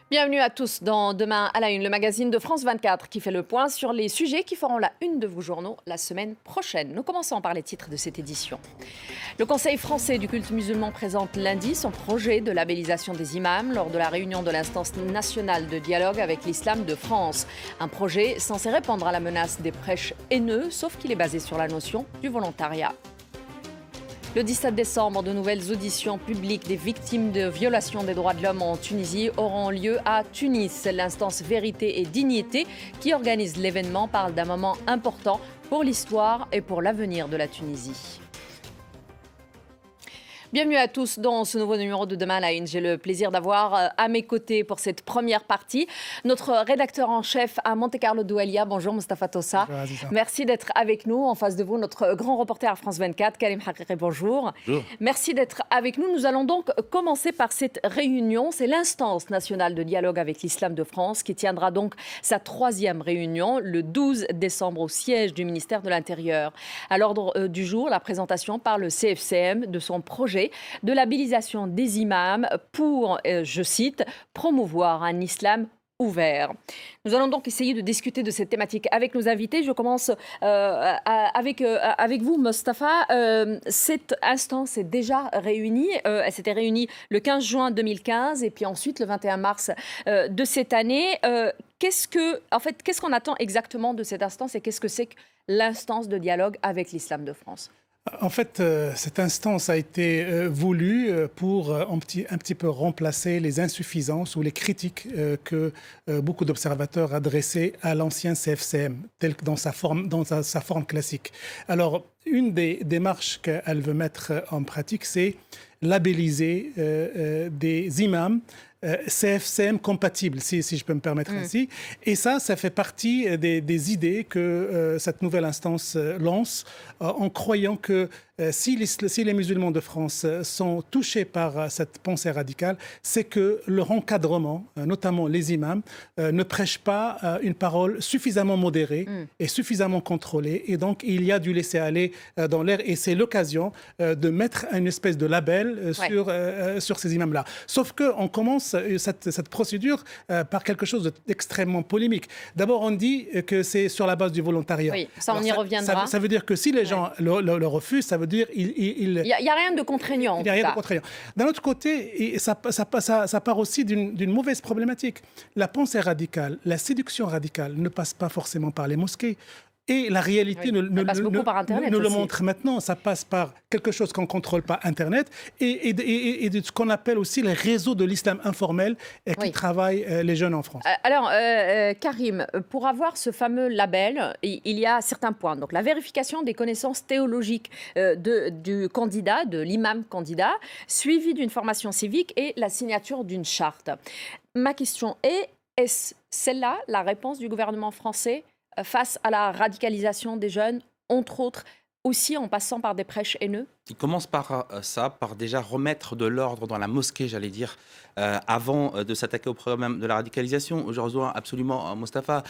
Bienvenue à tous dans Demain à la Une, le magazine de France 24 qui fait le point sur les sujets qui feront la une de vos journaux la semaine prochaine. Nous commençons par les titres de cette édition. Le Conseil français du culte musulman présente lundi son projet de labellisation des imams lors de la réunion de l'instance nationale de dialogue avec l'islam de France. Un projet censé répondre à la menace des prêches haineux, sauf qu'il est basé sur la notion du volontariat. Le 17 décembre, de nouvelles auditions publiques des victimes de violations des droits de l'homme en Tunisie auront lieu à Tunis. L'instance Vérité et Dignité qui organise l'événement parle d'un moment important pour l'histoire et pour l'avenir de la Tunisie. Bienvenue à tous dans ce nouveau numéro de Demain à la Une. J'ai le plaisir d'avoir à mes côtés pour cette première partie notre rédacteur en chef à Monte-Carlo Doualiya. Bonjour Mustapha Tossa. Bonjour Aziza. Merci d'être avec nous. En face de vous, notre grand reporter à France 24, Karim Hakri. Bonjour. Bonjour. Merci d'être avec nous. Nous allons donc commencer par cette réunion. C'est l'instance nationale de dialogue avec l'islam de France qui tiendra donc sa troisième réunion le 12 décembre au siège du ministère de l'Intérieur. À l'ordre du jour, la présentation par le CFCM de son projet de labellisation des imams pour, je cite, promouvoir un islam ouvert. Nous allons donc essayer de discuter de cette thématique avec nos invités. Je commence avec vous, Mustapha. Cette instance est déjà réunie. Elle s'était réunie le 15 juin 2015 et puis ensuite le 21 mars de cette année. Qu'est-ce qu'on attend exactement de cette instance et qu'est-ce que c'est que l'instance de dialogue avec l'islam de France ? En fait, cette instance a été voulue pour un petit peu remplacer les insuffisances ou les critiques que beaucoup d'observateurs adressaient à l'ancien CFCM, tel que dans sa forme classique. Alors, une des démarches qu'elle veut mettre en pratique, c'est labelliser des imams CFCM compatibles, si je peux me permettre ainsi. Et ça fait partie des idées que cette nouvelle instance lance en croyant que si les musulmans de France sont touchés par cette pensée radicale, c'est que leur encadrement, notamment les imams, ne prêchent pas une parole suffisamment modérée et suffisamment contrôlée. Et donc, il y a du laisser-aller dans l'air. Et c'est l'occasion de mettre une espèce de label sur ces imams-là. Sauf qu'on commence cette procédure par quelque chose d'extrêmement polémique. D'abord, on dit que c'est sur la base du volontariat. Oui, ça, on Alors, y reviendra. Ça veut dire que si les gens le refusent, ça veut dire il n'y a rien de contraignant. Il n'y a rien de contraignant. D'un autre côté, et ça part aussi d'une mauvaise problématique. La pensée radicale, la séduction radicale ne passe pas forcément par les mosquées. Et la réalité nous le montre maintenant. Ça passe par quelque chose qu'on ne contrôle pas, Internet, et de ce qu'on appelle aussi les réseaux de l'islam informel qui travaillent les jeunes en France. Alors, Karim, pour avoir ce fameux label, il y a certains points. Donc, la vérification des connaissances théologiques du candidat, de l'imam candidat, suivi d'une formation civique et la signature d'une charte. Ma question est-ce celle-là la réponse du gouvernement français face à la radicalisation des jeunes, entre autres, aussi en passant par des prêches haineux? Il commence par ça, par déjà remettre de l'ordre dans la mosquée, j'allais dire, avant de s'attaquer au problème de la radicalisation. Je rejoins absolument Mustapha.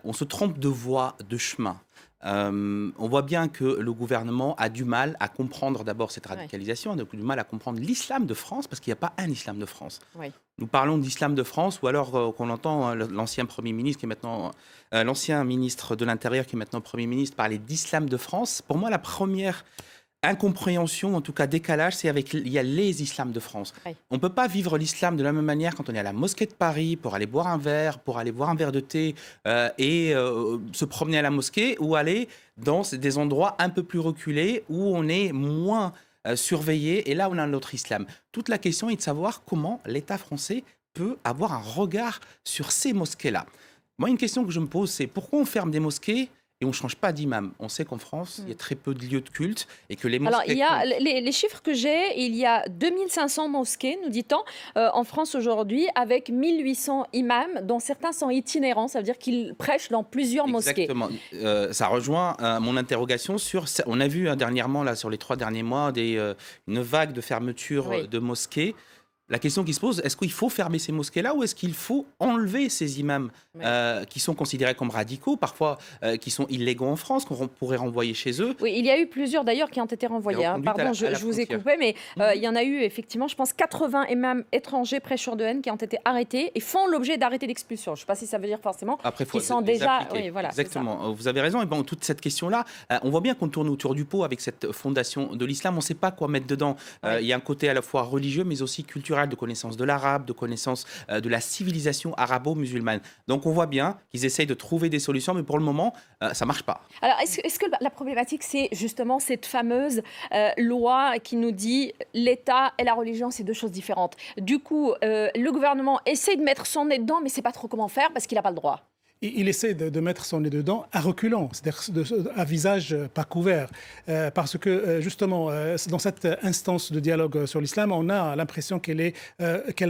On se trompe de voie, de chemin. On voit bien que le gouvernement a du mal à comprendre d'abord cette radicalisation, a du mal à comprendre l'islam de France, parce qu'il n'y a pas un islam de France. Oui. Nous parlons d'islam de France, ou alors qu'on entend l'ancien Premier ministre, qui est maintenant l'ancien ministre de l'Intérieur, qui est maintenant Premier ministre, parler d'islam de France. Pour moi, la première incompréhension, en tout cas décalage, c'est il y a les islams de France. Oui. On ne peut pas vivre l'islam de la même manière quand on est à la mosquée de Paris pour aller boire un verre, pour aller boire un verre de thé et se promener à la mosquée, ou aller dans des endroits un peu plus reculés où on est moins surveillé et là on a notre islam. Toute la question est de savoir comment l'État français peut avoir un regard sur ces mosquées-là. Moi, une question que je me pose, c'est pourquoi on ferme des mosquées et on ne change pas d'imam? On sait qu'en France, il y a très peu de lieux de culte et que les mosquées... Alors, il y a les chiffres que j'ai, il y a 2500 mosquées, nous dit-on, en France aujourd'hui, avec 1800 imams, dont certains sont itinérants, ça veut dire qu'ils prêchent dans plusieurs mosquées. Exactement. Ça rejoint mon interrogation sur... On a vu dernièrement, là, sur les 3 derniers mois, une vague de fermeture de mosquées. La question qui se pose, est-ce qu'il faut fermer ces mosquées-là ou est-ce qu'il faut enlever ces imams qui sont considérés comme radicaux, parfois qui sont illégaux en France, qu'on pourrait renvoyer chez eux? Oui, il y a eu plusieurs d'ailleurs qui ont été renvoyés. Pardon, je vous ai coupé, mais il y en a eu effectivement, je pense, 80 imams étrangers prêcheurs de haine qui ont été arrêtés et font l'objet d'arrêtés d'expulsion. Je ne sais pas si ça veut dire forcément qu'ils sont déjà... Oui, voilà, exactement, vous avez raison. Et bon, toute cette question-là, on voit bien qu'on tourne autour du pot avec cette fondation de l'islam. On ne sait pas quoi mettre dedans. Il y a un côté à la fois religieux, mais aussi culturel, de connaissance de l'arabe, de connaissance de la civilisation arabo-musulmane. Donc on voit bien qu'ils essayent de trouver des solutions, mais pour le moment, ça ne marche pas. Alors, est-ce que la problématique, c'est justement cette fameuse loi qui nous dit l'État et la religion, c'est deux choses différentes. Du coup, le gouvernement essaie de mettre son nez dedans, mais ne sait pas trop comment faire parce qu'il n'a pas le droit. Il essaie de mettre son nez dedans à reculant, c'est-à-dire à visage pas couvert. Parce que, justement, dans cette instance de dialogue sur l'islam, on a l'impression qu'elle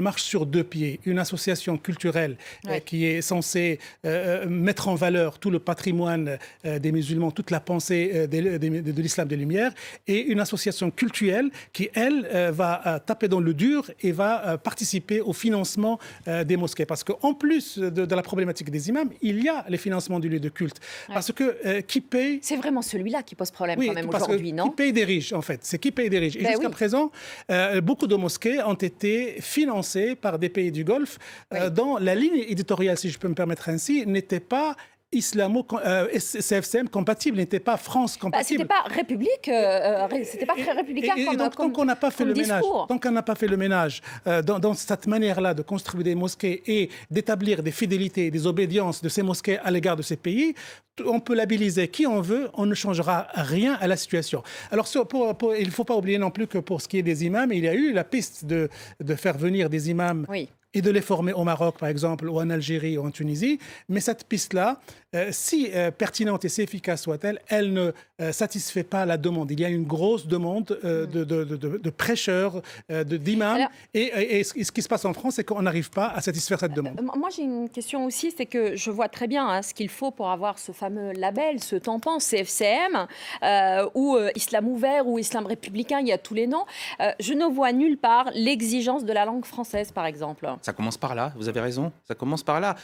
marche sur deux pieds. Une association culturelle qui est censée mettre en valeur tout le patrimoine des musulmans, toute la pensée de l'islam des Lumières, et une association cultuelle qui, elle, va taper dans le dur et va participer au financement des mosquées. Parce qu'en plus de la problématique des imams, il y a les financements du lieu de culte. Parce que qui paye... C'est vraiment celui-là qui pose problème quand même aujourd'hui, non? Qui paye des riches, en fait. C'est qui paye des riches. Et jusqu'à présent, beaucoup de mosquées ont été financées par des pays du Golfe dont la ligne éditoriale, si je peux me permettre ainsi, n'était pas CFCM compatible, n'était pas France compatible. C'était pas République, c'était pas très républicain tant qu'on n'a pas fait le ménage, tant qu'on n'a pas fait le ménage dans cette manière-là de construire des mosquées et d'établir des fidélités, des obédiences de ces mosquées à l'égard de ces pays, on peut labelliser qui on veut, on ne changera rien à la situation. Alors, il ne faut pas oublier non plus que pour ce qui est des imams, il y a eu la piste de faire venir des imams et de les former au Maroc, par exemple, ou en Algérie ou en Tunisie. Mais cette piste-là, si pertinente et si efficace soit-elle, elle ne satisfait pas la demande. Il y a une grosse demande de prêcheurs, d'imams. Et ce qui se passe en France, c'est qu'on n'arrive pas à satisfaire cette demande. Moi, j'ai une question aussi, c'est que je vois très bien ce qu'il faut pour avoir ce fameux label, ce tampon CFCM, ou Islam ouvert, ou Islam républicain, il y a tous les noms. Je ne vois nulle part l'exigence de la langue française, par exemple. Ça commence par là, vous avez raison, ça commence par là.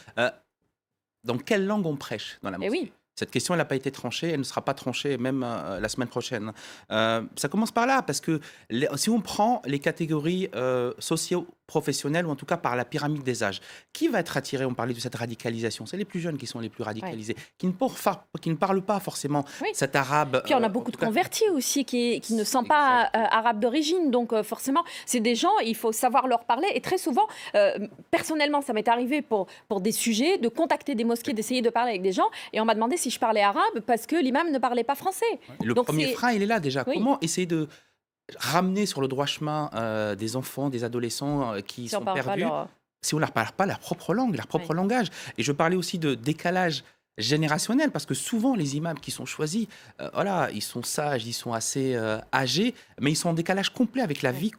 Dans quelle langue on prêche dans la mosquée? Cette question, elle n'a pas été tranchée, elle ne sera pas tranchée même la semaine prochaine. Ça commence par là, parce que si on prend les catégories socio-professionnelles, ou en tout cas par la pyramide des âges, qui va être attiré? On parlait de cette radicalisation. C'est les plus jeunes qui sont les plus radicalisés, qui ne parlent pas forcément cet arabe. Puis on a beaucoup de convertis aussi qui ne sont pas arabes d'origine. Donc forcément, c'est des gens, il faut savoir leur parler. Et très souvent, personnellement, ça m'est arrivé pour des sujets, de contacter des mosquées, d'essayer de parler avec des gens. Et on m'a demandé si je parlais arabe parce que l'imam ne parlait pas français. Le premier frein, il est là déjà. Comment essayer de ramener sur le droit chemin des enfants, des adolescents qui sont perdus si on ne leur parle pas leur propre langue, leur propre langage? Et je parlais aussi de décalage générationnel, parce que souvent les imams qui sont choisis, ils sont sages, ils sont assez âgés, mais ils sont en décalage complet avec la vie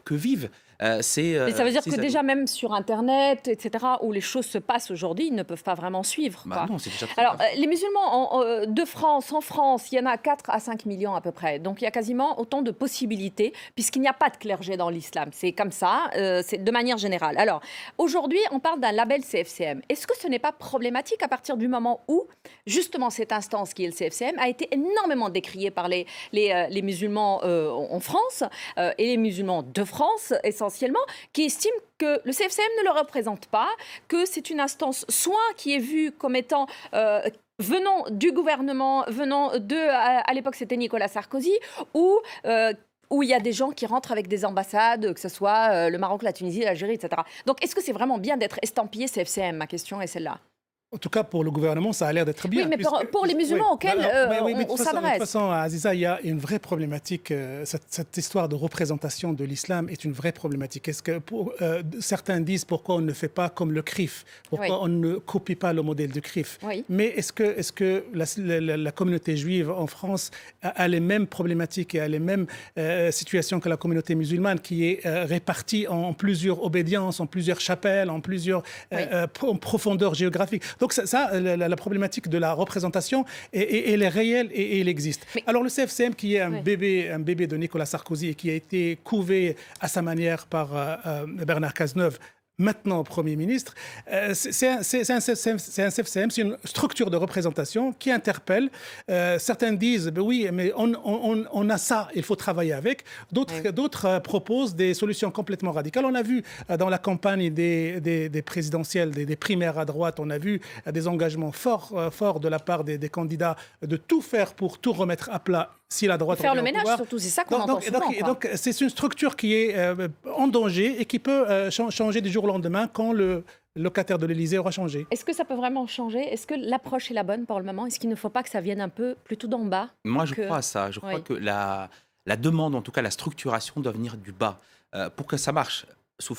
que vivent. Mais ça veut dire que déjà, même sur Internet, etc., où les choses se passent aujourd'hui, ils ne peuvent pas vraiment suivre. Non, c'est déjà Alors, les musulmans de France, en France, il y en a 4 à 5 millions à peu près. Donc, il y a quasiment autant de possibilités, puisqu'il n'y a pas de clergé dans l'islam. C'est comme ça, c'est de manière générale. Alors, aujourd'hui, on parle d'un label CFCM. Est-ce que ce n'est pas problématique à partir du moment où, justement, cette instance qui est le CFCM a été énormément décriée par les musulmans en France et les musulmans de France, essentiellement, qui estiment que le CFCM ne le représente pas, que c'est une instance soit qui est vue comme étant venant du gouvernement, à l'époque c'était Nicolas Sarkozy, ou où il y a des gens qui rentrent avec des ambassades, que ce soit le Maroc, la Tunisie, l'Algérie, etc. Donc est-ce que c'est vraiment bien d'être estampillé CFCM? Ma question est celle-là. En tout cas, pour le gouvernement, ça a l'air d'être bien. Oui, mais pour les musulmans auxquels on s'adresse. De toute façon, Aziza, il y a une vraie problématique. Cette histoire de représentation de l'islam est une vraie problématique. Est-ce que certains disent pourquoi on ne fait pas comme le CRIF? Pourquoi on ne copie pas le modèle du CRIF? Mais est-ce que la communauté juive en France a les mêmes problématiques et a les mêmes situations que la communauté musulmane, qui est répartie en plusieurs obédiences, en plusieurs chapelles, en plusieurs en profondeur géographique? Donc la problématique de la représentation, elle est réelle et elle existe. Alors le CFCM, qui est un bébé de Nicolas Sarkozy et qui a été couvé à sa manière par Bernard Cazeneuve, maintenant Premier ministre, c'est un CFCM, c'est une structure de représentation qui interpelle. Certains disent, oui, mais on a ça, il faut travailler avec. D'autres proposent des solutions complètement radicales. On a vu dans la campagne des présidentielles, des primaires à droite, on a vu des engagements forts de la part des candidats de tout faire pour tout remettre à plat. Si la droite faire le ménage, surtout, c'est ça qu'on entend souvent. Donc, c'est une structure qui est en danger et qui peut changer du jour au lendemain quand le locataire de l'Élysée aura changé. Est-ce que ça peut vraiment changer? Est-ce que l'approche est la bonne pour le moment? Est-ce qu'il ne faut pas que ça vienne un peu plutôt d'en bas? Moi, je crois à ça. Je crois que la demande, en tout cas la structuration, doit venir du bas pour que ça marche.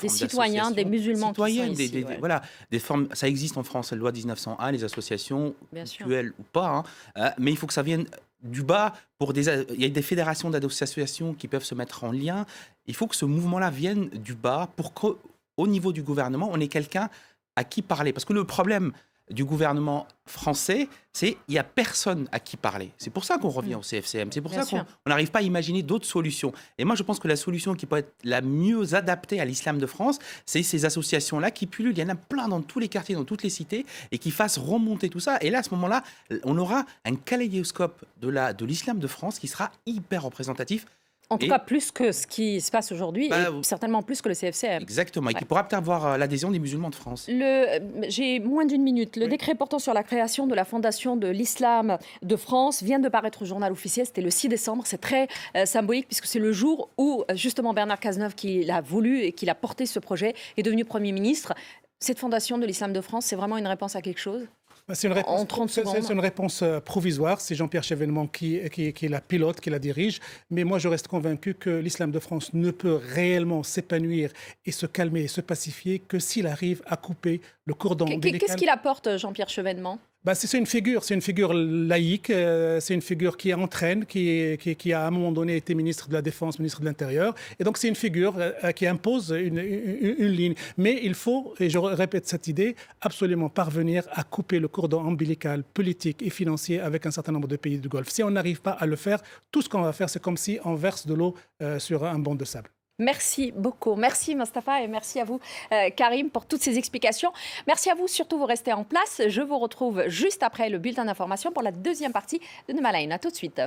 Des citoyens, des musulmans citoyens, qui sont ici, voilà, des formes. Ça existe en France, la loi 1901, les associations, mutuelles ou pas, mais il faut que ça vienne du bas. Il y a des fédérations d'associations qui peuvent se mettre en lien. Il faut que ce mouvement-là vienne du bas pour qu'au niveau du gouvernement, on ait quelqu'un à qui parler. Parce que le problème du gouvernement français, c'est qu'il n'y a personne à qui parler. C'est pour ça qu'on revient au CFCM. C'est pour ça qu'on n'arrive pas à imaginer d'autres solutions. Et moi, je pense que la solution qui peut être la mieux adaptée à l'islam de France, c'est ces associations-là qui pullulent. Il y en a plein dans tous les quartiers, dans toutes les cités, et qui fassent remonter tout ça. Et là, à ce moment-là, on aura un kaléidoscope de l'islam de France qui sera hyper représentatif. En tout cas, plus que ce qui se passe aujourd'hui, et certainement plus que le CFCM. Exactement, et qui pourra peut-être avoir l'adhésion des musulmans de France. J'ai moins d'une minute. Le décret portant sur la création de la Fondation de l'Islam de France vient de paraître au journal officiel. C'était le 6 décembre. C'est très symbolique puisque c'est le jour où, justement, Bernard Cazeneuve, qui l'a voulu et qui l'a porté ce projet, est devenu Premier ministre. Cette Fondation de l'Islam de France, c'est vraiment une réponse à quelque chose ? C'est une réponse provisoire. C'est Jean-Pierre Chevènement qui la pilote, qui la dirige. Mais moi, je reste convaincu que l'islam de France ne peut réellement s'épanouir et se calmer et se pacifier que s'il arrive à couper le cordon ombilical. Qu'est-ce qu'il apporte, Jean-Pierre Chevènement ? C'est une figure laïque, c'est une figure qui entraîne, qui a à un moment donné été ministre de la Défense, ministre de l'Intérieur. Et donc c'est une figure qui impose une ligne. Mais il faut, et je répète cette idée, absolument parvenir à couper le cordon ombilical politique et financier avec un certain nombre de pays du Golfe. Si on n'arrive pas à le faire, tout ce qu'on va faire, c'est comme si on verse de l'eau sur un banc de sable. Merci beaucoup. Merci Mostafa et merci à vous Karim pour toutes ces explications. Merci à vous, surtout vous restez en place. Je vous retrouve juste après le bulletin d'information pour la deuxième partie de Nemaline. À tout de suite.